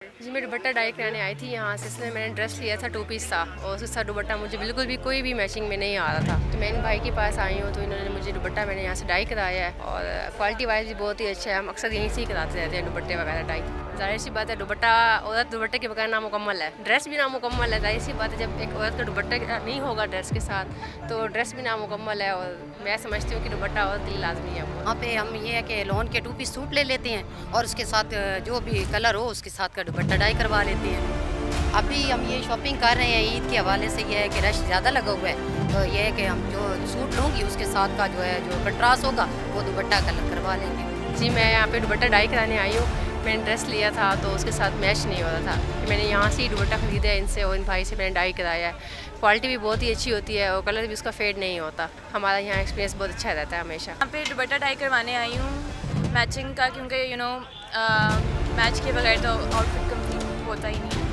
जी, मैं दुपट्टा डाई कराने आई थी यहाँ से, इसलिए मैंने ड्रेस लिया था 2 पीस था और उसके साथ दुपट्टा मुझे बिल्कुल भी कोई भी मैचिंग में नहीं आ रहा था। तो मैं इन भाई के पास आई हूँ तो इन्होंने मुझे दुपट्टा मैंने यहाँ से डाई कराया है और क्वालिटी वाइज भी बहुत ही अच्छा है। हम अक्सर यहीं से ही कराते रहते हैं दुपट्टे वगैरह डाई। ज़ाहिर सी बात है दुपट्टा औरत दुपट्टे के बगैर नामुकम्मल है, ड्रेस भी नामुकम्मल है। ज़ाहिर सी बात है जब एक औरत का दुपट्टा नहीं होगा ड्रेस के साथ तो ड्रेस भी नामुकम्मल है और मैं समझती हूँ कि दुपट्टा औरत के लिए लाजमी है। वहाँ पे हम ये है कि लॉन के 2 पीस सूट ले लेते हैं और उसके साथ जो भी कलर हो उसके साथ का दुपट्टा डाई करवा लेते हैं। अभी हम ये शॉपिंग कर रहे हैं ईद के हवाले से, ये है कि रश ज़्यादा लगा हुआ है, तो ये है कि हम जो सूट लूँगी उसके साथ का जो है जो कंट्रास्ट होगा वो दुपट्टा कलर करवा लेंगे। जी, मैं यहाँ पे दुपट्टा डाई कराने आई हूँ। मैंने ड्रेस लिया था तो उसके साथ मैच नहीं हो रहा था। मैंने यहाँ से ही दुपट्टा ख़रीदा है इनसे और इन भाई से मैंने डाई कराया है। क्वालिटी भी बहुत ही अच्छी होती है और कलर भी उसका फेड नहीं होता। हमारा यहाँ एक्सपीरियंस बहुत अच्छा रहता है हमेशा। यहाँ पे दुपट्टा डाई करवाने आई हूँ मैचिंग का, क्योंकि मैच के बगैर तो आउटफिट कंप्लीट होता ही नहीं है।